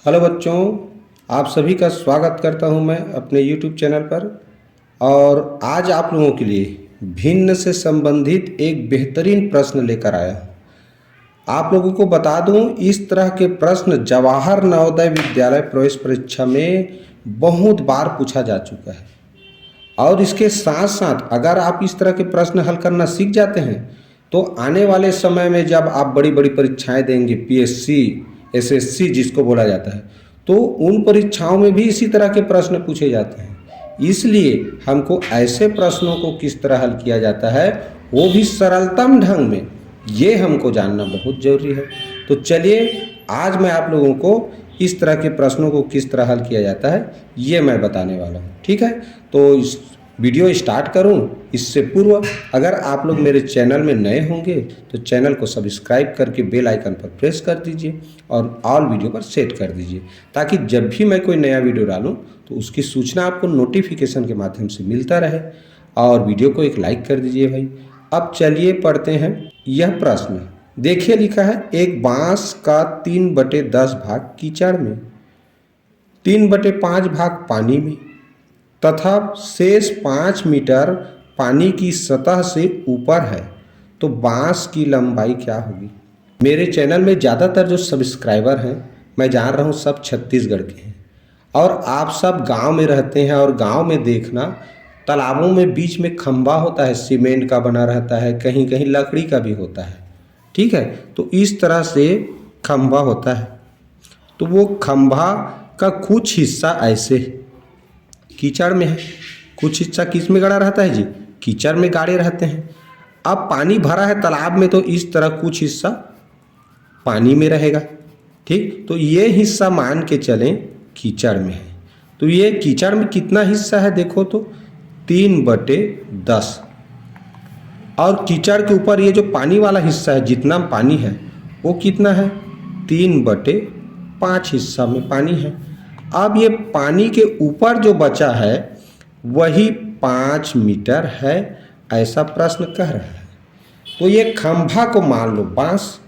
Hello बच्चों, आप सभी का स्वागत करता हूं मैं अपने YouTube चैनल पर। और आज आप लोगों के लिए भिन्न से संबंधित एक बेहतरीन प्रश्न लेकर आया हूं। आप लोगों को बता दूं, इस तरह के प्रश्न जवाहर नवोदय विद्यालय प्रवेश परीक्षा में बहुत बार पूछा जा चुका है। और इसके साथ साथ अगर आप इस तरह के प्रश्न हल करना सीख जाते हैं तो आने वाले समय में जब आप बड़ी बड़ी परीक्षाएं देंगे, पीएससी, एसएससी जिसको बोला जाता है, तो उन परीक्षाओं में भी इसी तरह के प्रश्न पूछे जाते हैं। इसलिए हमको ऐसे प्रश्नों को किस तरह हल किया जाता है, वो भी सरलतम ढंग में, ये हमको जानना बहुत ज़रूरी है। तो चलिए, आज मैं आप लोगों को इस तरह के प्रश्नों को किस तरह हल किया जाता है ये मैं बताने वाला हूँ। ठीक है, तो इस वीडियो स्टार्ट करूं इससे पूर्व अगर आप लोग मेरे चैनल में नए होंगे तो चैनल को सब्सक्राइब करके बेल आइकन पर प्रेस कर दीजिए और ऑल वीडियो पर सेट कर दीजिए, ताकि जब भी मैं कोई नया वीडियो डालूं तो उसकी सूचना आपको नोटिफिकेशन के माध्यम से मिलता रहे। और वीडियो को एक लाइक कर दीजिए भाई। अब चलिए पढ़ते हैं यह प्रश्न। देखिए, लिखा है एक बांस का 3/10 भाग कीचड़ में, 3/5 भाग पानी में तथा शेष 5 मीटर पानी की सतह से ऊपर है, तो बांस की लंबाई क्या होगी। मेरे चैनल में ज़्यादातर जो सब्सक्राइबर हैं, मैं जान रहा हूँ सब छत्तीसगढ़ के हैं और आप सब गांव में रहते हैं। और गांव में देखना, तालाबों में बीच में खंभा होता है, सीमेंट का बना रहता है, कहीं कहीं लकड़ी का भी होता है। ठीक है, तो इस तरह से खंभा होता है। तो वो खंभा का कुछ हिस्सा ऐसे कीचड़ में है, कुछ हिस्सा किस में गड़ा रहता है जी, कीचड़ में गाड़े रहते हैं। अब पानी भरा है तालाब में, तो इस तरह कुछ हिस्सा पानी में रहेगा। ठीक, तो ये हिस्सा मान के चलें कीचड़ में है। तो ये कीचड़ में कितना हिस्सा है देखो तो 3/10। और कीचड़ के ऊपर ये जो पानी वाला हिस्सा है, जितना पानी है वो कितना है, 3/5 हिस्सा में पानी है। अब ये पानी के ऊपर जो बचा है वही 5 मीटर है, ऐसा प्रश्न कह रहा है। तो ये खंभा को मान लो बांस,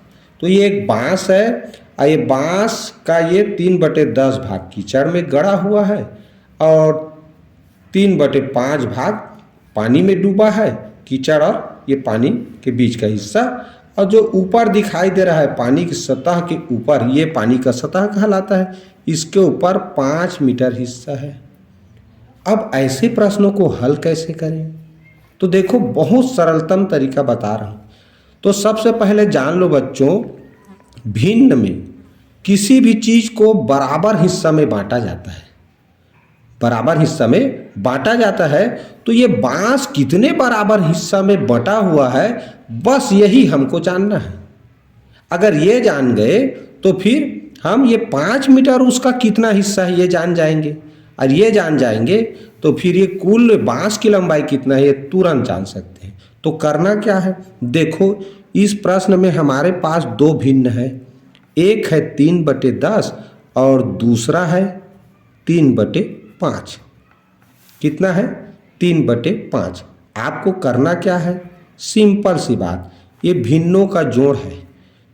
तो ये एक बांस है और ये बांस का ये 3/10 भाग कीचड़ में गड़ा हुआ है और 3/5 भाग पानी में डूबा है, कीचड़ और ये पानी के बीच का हिस्सा। और जो ऊपर दिखाई दे रहा है पानी की सतह के ऊपर, ये पानी का सतह कहलाता है, इसके ऊपर 5 मीटर हिस्सा है। अब ऐसे प्रश्नों को हल कैसे करें, तो देखो बहुत सरलतम तरीका बता रहा हूं। तो सबसे पहले जान लो बच्चों, भिन्न में किसी भी चीज को बराबर हिस्सा में बांटा जाता है, बराबर हिस्सा में बांटा जाता है। तो ये बांस कितने बराबर हिस्सा में बटा हुआ है, बस यही हमको जानना है। अगर ये जान गए तो फिर हम ये 5 मीटर उसका कितना हिस्सा है ये जान जाएंगे, और ये जान जाएंगे तो फिर ये कुल बांस की लंबाई कितना है ये तुरंत जान सकते हैं। तो करना क्या है, देखो इस प्रश्न में हमारे पास दो भिन्न है, एक है 3/10 और दूसरा है 3/5। कितना है, 3/5। आपको करना क्या है, सिंपल सी बात, ये भिन्नों का जोड़ है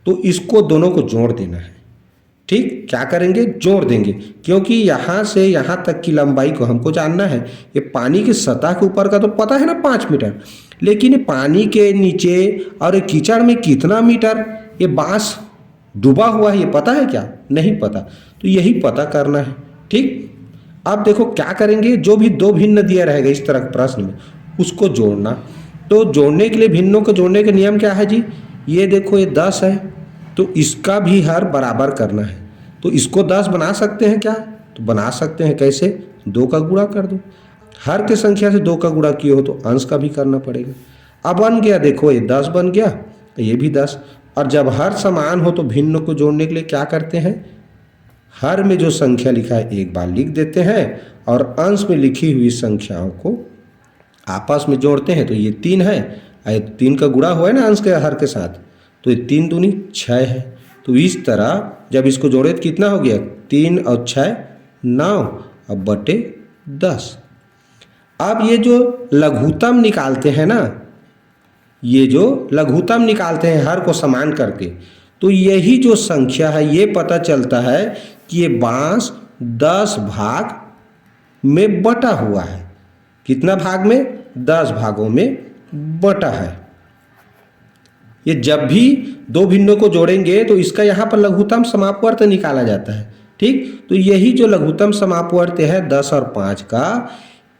तो इसको दोनों को जोड़ देना है। ठीक, क्या करेंगे, जोड़ देंगे, क्योंकि यहाँ से यहाँ तक की लंबाई को हमको जानना है। ये पानी की सतह के ऊपर का तो पता है ना 5 मीटर, लेकिन ये पानी के नीचे और ये कीचड़ में कितना मीटर ये बांस डूबा हुआ है ये पता है क्या, नहीं पता, तो यही पता करना है। ठीक, अब देखो क्या करेंगे, जो भी दो भिन्न दिया रहेगा इस तरह के प्रश्न में उसको जोड़ना। तो जोड़ने के लिए भिन्नों को जोड़ने के नियम क्या है जी, ये देखो ये 10 है तो इसका भी हर बराबर करना है। तो इसको 10 बना सकते हैं क्या, तो बना सकते हैं, कैसे, 2 का गुणा कर दो। हर के संख्या से 2 का गुणा किए हो तो अंश का भी करना पड़ेगा। अब बन गया, देखो ये 10 बन गया, ये भी 10। और जब हर समान हो तो भिन्न को जोड़ने के लिए क्या करते हैं, हर में जो संख्या लिखा है एक बार लिख देते हैं और अंश में लिखी हुई संख्याओं को आपस में जोड़ते हैं। तो ये 3 है, 3 का गुणा हुआ है ना अंश के हर के साथ, तो ये 3 दूनी 6 है। तो इस तरह जब इसको जोड़े तो कितना हो गया, 3 और 6 9 अब बटे 10। अब ये जो लघुत्तम निकालते हैं ना, ये जो लघुत्तम निकालते हैं हर को समान करके, तो यही जो संख्या है ये पता चलता है कि ये बांस 10 भाग में बटा हुआ है। कितना भाग में? 10 भागों में बटा है। ये जब भी दो भिन्नों को जोड़ेंगे तो इसका यहाँ पर लघुत्तम समापवर्त निकाला जाता है। ठीक, तो यही जो लघुत्तम समापवर्त है 10 और 5 का,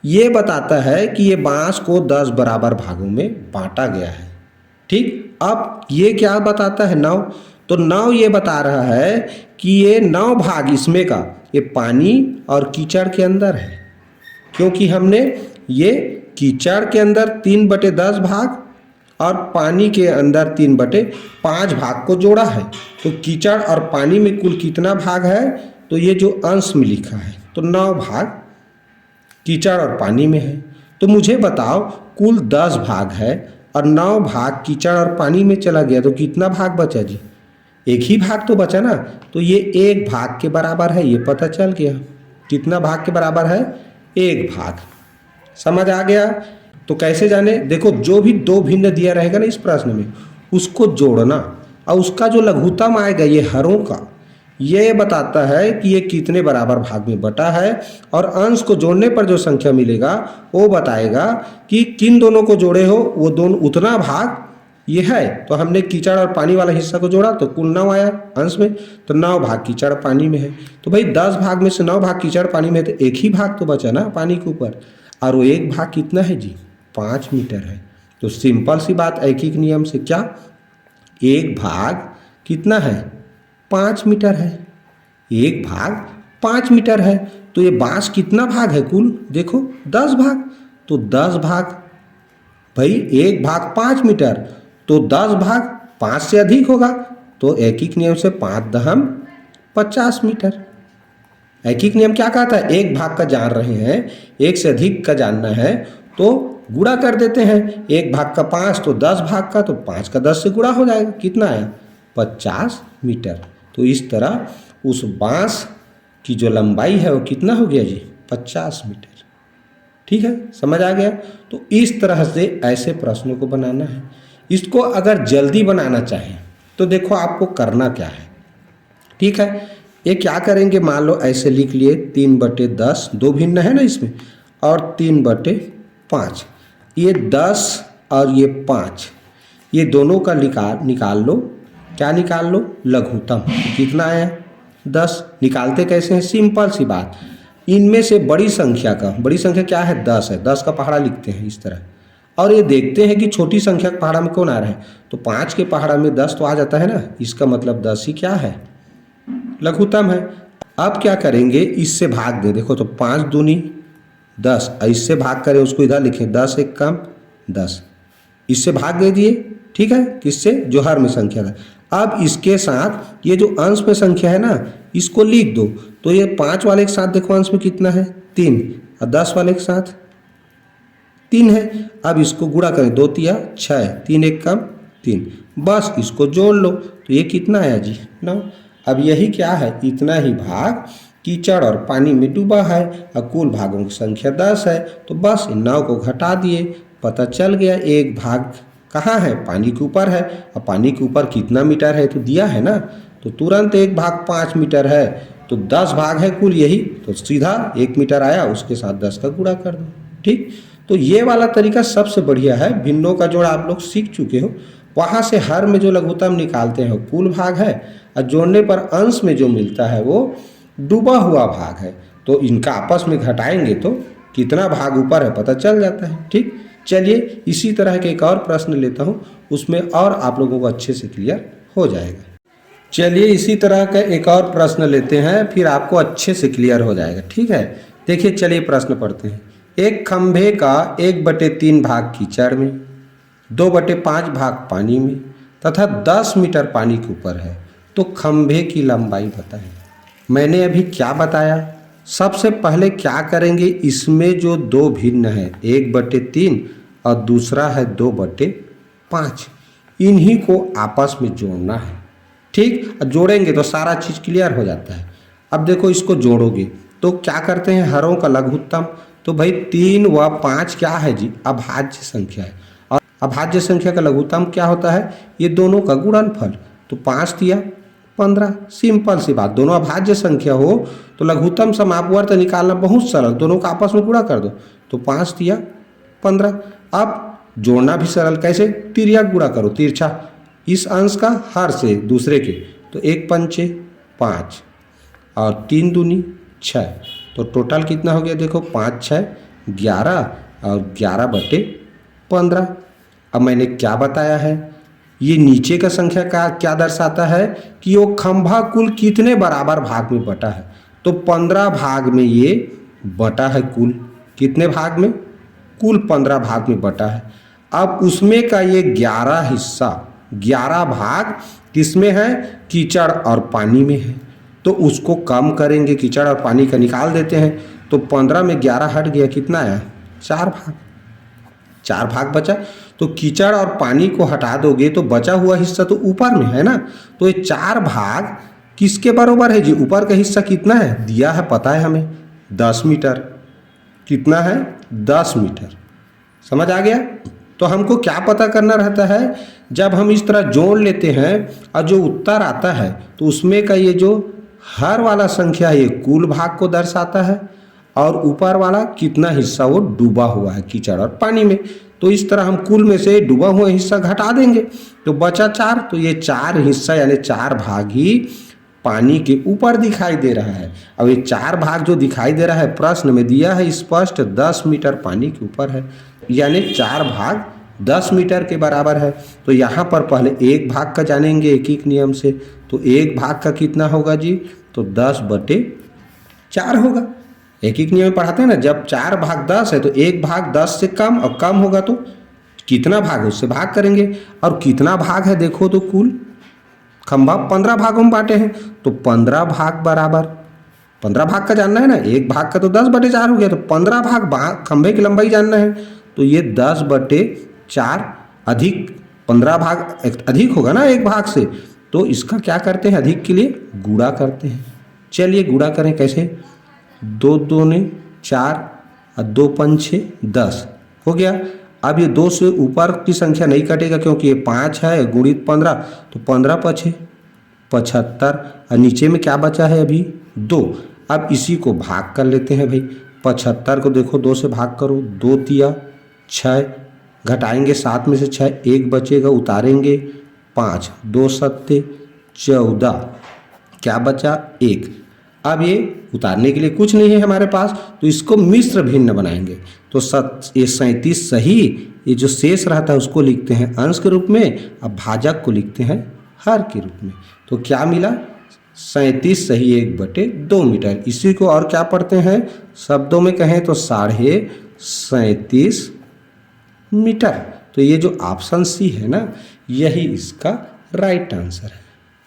ये बताता है कि ये बांस को 10 बराबर भागों में बांटा गया है। ठीक, अब ये क्या बताता है? 9। तो 9 ये बता रहा है कि ये 9 भाग इसमें का ये पानी और कीचड़ के अंदर है, क्योंकि हमने ये कीचड़ के अंदर 3/10 भाग और पानी के अंदर 3/5 भाग को जोड़ा है। तो कीचड़ और पानी में कुल कितना भाग है? तो ये जो अंश में लिखा है तो 9 भाग कीचड़ और पानी में है। तो मुझे बताओ कुल 10 भाग है और 9 भाग कीचड़ और पानी में चला गया तो कितना भाग बचा जी? एक ही भाग तो बचा ना। तो ये 1 भाग के बराबर है, ये पता चल गया। कितना भाग के बराबर है? 1 भाग। समझ आ गया? तो कैसे जाने? देखो, जो भी दो भिन्न दिया रहेगा ना इस प्रश्न में, उसको जोड़ना और उसका जो लघुत्तम आएगा ये हरों का, ये बताता है कि ये कितने बराबर भाग में बटा है, और अंश को जोड़ने पर जो संख्या मिलेगा वो बताएगा कि किन दोनों को जोड़े हो वो दोनों उतना भाग ये है। तो हमने कीचड़ और पानी वाला हिस्सा को जोड़ा तो कुल 9 आया अंश में, तो 9 भाग कीचड़ पानी में है। तो भाई 10 भाग में से 9 भाग कीचड़ पानी में, तो एक ही भाग तो बचा ना पानी के ऊपर, और वो एक भाग कितना है जी? 5 मीटर है। तो सिंपल सी बात, ऐकिक नियम से क्या, एक भाग कितना है? 5 मीटर है। एक भाग 5 मीटर है। तो ये बांस कितना भाग है कुल? देखो 10 भाग। तो 10 भाग, भाई एक भाग 5 मीटर, तो 10 भाग 5 से अधिक होगा। तो ऐकिक नियम से 5 दहम 50 मीटर। ऐकिक नियम क्या कहता है? एक भाग का जान रहे हैं, एक से अधिक का जानना है तो गुणा कर देते हैं। एक भाग का 5 तो 10 भाग का, तो 5 का 10 से गुणा हो जाएगा। कितना आया? 50 मीटर। तो इस तरह उस बांस की जो लंबाई है वो कितना हो गया जी? 50 मीटर। ठीक है, समझ आ गया? तो इस तरह से ऐसे प्रश्नों को बनाना है। इसको अगर जल्दी बनाना चाहें तो देखो आपको करना क्या है। ठीक है, ये क्या करेंगे, मान लो ऐसे लिख लिए 3/10, दो भिन्न है ना इसमें, और 3/5। ये 10 और ये 5, ये दोनों का निकाल लो। क्या निकाल लो? लघुत्तम। कितना आया? 10। निकालते कैसे हैं? सिंपल सी बात, इनमें से बड़ी संख्या का, बड़ी संख्या क्या है? 10 है। 10 का पहाड़ा लिखते हैं इस तरह, और ये देखते हैं कि छोटी संख्या के पहाड़ा में कौन आ रहा है। तो 5 के पहाड़ा में 10 तो आ जाता है ना, इसका मतलब 10 ही क्या है? लघुत्तम है। अब क्या करेंगे, इससे भाग दें। देखो तो 5 दूनी 10, इससे भाग करें, उसको इधर लिखें 10 एक कम 10, इससे भाग दे दिए। ठीक है, किससे? जो हर में संख्या था। अब इसके साथ ये जो अंश में संख्या है ना, इसको लिख दो। तो ये 5 वाले के साथ देखो अंश में कितना है? 3, और 10 वाले के साथ 3 है। अब इसको गुणा करें, 2 तिया 6, 3 एक कम 3, बस इसको जोड़ लो। तो ये कितना आया जी? 9। अब यही क्या है? इतना ही भाग कीचड़ और पानी में डूबा है, और कुल भागों की संख्या 10 है। तो बस इन 9 को घटा दिए, पता चल गया एक भाग कहाँ है? पानी के ऊपर है। और पानी के ऊपर कितना मीटर है तो दिया है ना, तो तुरंत एक भाग 5 मीटर है। तो 10 भाग है कुल, यही तो सीधा 1 मीटर आया, उसके साथ 10 का गुणा कर दो। ठीक, तो ये वाला तरीका सबसे बढ़िया है। भिन्नों का जोड़ आप लोग सीख चुके हो, वहाँ से हर में जो लघुत्तम निकालते हैं कुल भाग है, और जोड़ने पर अंश में जो मिलता है वो डूबा हुआ भाग है। तो इनका आपस में घटाएंगे तो कितना भाग ऊपर है पता चल जाता है। ठीक, चलिए इसी तरह के एक और प्रश्न लेता हूँ, उसमें और आप लोगों को अच्छे से क्लियर हो जाएगा। चलिए इसी तरह का एक और प्रश्न लेते हैं, फिर आपको अच्छे से क्लियर हो जाएगा। ठीक है, देखिए चलिए प्रश्न पढ़ते हैं। एक खंभे का 1/3 भाग कीचड़ में, 2/5 भाग पानी में तथा 10 मीटर पानी के ऊपर है, तो खंभे की लंबाई बताएं। मैंने अभी क्या बताया? सबसे पहले क्या करेंगे, इसमें जो दो भिन्न है 1/3 और दूसरा है 2/5, इन्हीं को आपस में जोड़ना है। ठीक, जोड़ेंगे तो सारा चीज़ क्लियर हो जाता है। अब देखो इसको जोड़ोगे तो क्या करते हैं? हरों का लघुत्तम। तो भाई 3 व 5 क्या है जी? अभाज्य संख्या है, अभाज्य संख्या का लघुत्तम क्या होता है? ये दोनों का गुणनफल। तो 5 दिया 15। सिंपल सी बात, दोनों अभाज्य संख्या हो तो लघुत्तम समापवर्त निकालना बहुत सरल, दोनों का आपस में गुणा कर दो तो 5 दिया 15। अब जोड़ना भी सरल, कैसे? तिर्यक गुणा करो, तिरछा, इस अंश का हर से दूसरे के, तो 1 पंचे 5 और 3 दूनी 6, तो टोटल कितना हो गया देखो 5 6 11 और 11/15। अब मैंने क्या बताया है, ये नीचे का संख्या का क्या दर्शाता है कि वो खंभा कुल कितने बराबर भाग में बटा है, तो 15 भाग में ये बटा है, कुल कितने भाग में? कुल 15 भाग में बटा है। अब उसमें का ये 11 हिस्सा, 11 भाग किसमें है? कीचड़ और पानी में है, तो उसको कम करेंगे, कीचड़ और पानी का निकाल देते हैं, तो 15 में 11 हट गया, कितना आया? 4 भाग, 4 भाग बचा। तो कीचड़ और पानी को हटा दोगे तो बचा हुआ हिस्सा तो ऊपर में है ना, तो ये 4 भाग किसके बराबर है जी? ऊपर का हिस्सा कितना है दिया है, पता है हमें, 10 मीटर। कितना है? 10 मीटर। समझ आ गया? तो हमको क्या पता करना रहता है, जब हम इस तरह जोड़ लेते हैं और जो उत्तर आता है तो उसमें का ये जो हर वाला संख्या ये कुल भाग को दर्शाता है और ऊपर वाला कितना हिस्सा वो डूबा हुआ है कीचड़ और पानी में। तो इस तरह हम कुल में से डूबा हुआ हिस्सा घटा देंगे तो बचा 4, तो ये 4 हिस्सा यानी 4 भाग ही पानी के ऊपर दिखाई दे रहा है। अब ये 4 भाग जो दिखाई दे रहा है प्रश्न में दिया है स्पष्ट 10 मीटर पानी के ऊपर है, यानी 4 भाग 10 मीटर के बराबर है। तो यहाँ पर पहले 1 भाग का जानेंगे एक एक नियम से, तो 1 भाग का कितना होगा जी? तो 10/4 होगा। एक एक नियम पढ़ाते हैं ना, जब 4 भाग 10 है तो 1 भाग 10 से कम, और कम होगा तो कितना भाग है उससे भाग करेंगे। और कितना भाग है देखो तो कुल खंभा 15 भागों में बांटे हैं, तो 15 भाग बराबर 15 भाग का जानना है ना, 1 भाग का तो 10/4 हो गया, तो 15 भाग खंभे की लंबाई जानना है, तो ये 10/4 अधिक 15 भाग अधिक होगा ना 1 भाग से, तो इसका क्या करते हैं अधिक के लिए गुणा करते हैं। चलिए गुणा करें, कैसे? 2 दूनी 4 और 2 पंचे 10 हो गया। अब ये 2 से ऊपर की संख्या नहीं कटेगा क्योंकि ये 5 है गुणित 15, तो 15 5 75 और नीचे में क्या बचा है अभी 2। अब इसी को भाग कर लेते हैं भाई, 75 को देखो 2 से भाग करो, 2 तिया 6, घटाएंगे 7 में से 6, 1 बचेगा उतारेंगे 5, 2 सत्ते 14, क्या बचा 1। अब ये उतारने के लिए कुछ नहीं है हमारे पास, तो इसको मिश्र भिन्न बनाएंगे, तो ये 37 सही, ये जो शेष रहता है उसको लिखते हैं अंश के रूप में, अब भाजक को लिखते हैं हर के रूप में। तो क्या मिला? 37 सही 1/2 मीटर। इसी को और क्या पढ़ते हैं शब्दों में कहें तो 37.5 मीटर। तो ये जो ऑप्शन सी है ना, यही इसका राइट आंसर है।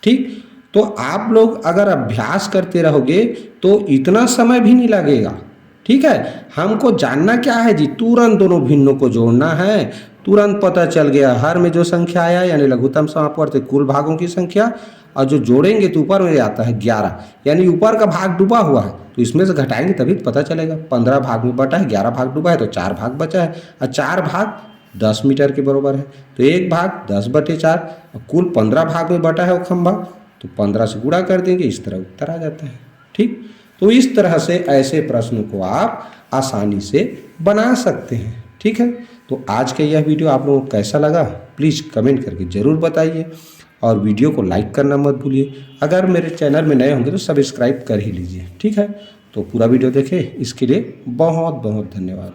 ठीक, तो आप लोग अगर अभ्यास करते रहोगे तो इतना समय भी नहीं लगेगा। ठीक है, हमको जानना क्या है जी, तुरंत दोनों भिन्नों को जोड़ना है, तुरंत पता चल गया हर में जो संख्या आया यानी लघुत्तम समापवर्त कुल भागों की संख्या, और जो जोड़ेंगे तो ऊपर में आता है 11, यानी ऊपर का भाग डूबा हुआ है, तो इसमें से घटाएंगे तभी तो पता चलेगा। 15 भाग में बटा है, 11 भाग डूबा है, तो 4 भाग बचा है, और 4 भाग 10 मीटर के बराबर है, तो 1 भाग 10/4 और कुल 15 भाग में बटा है वो खंभा, तो 15 से गुणा कर देंगे, इस तरह उत्तर आ जाता है। ठीक, तो इस तरह से ऐसे प्रश्न को आप आसानी से बना सकते हैं। ठीक है, तो आज का यह वीडियो आप लोगों को कैसा लगा प्लीज़ कमेंट करके ज़रूर बताइए, और वीडियो को लाइक करना मत भूलिए। अगर मेरे चैनल में नए होंगे तो सब्सक्राइब कर ही लीजिए। ठीक है, तो पूरा वीडियो देखें, इसके लिए बहुत बहुत धन्यवाद।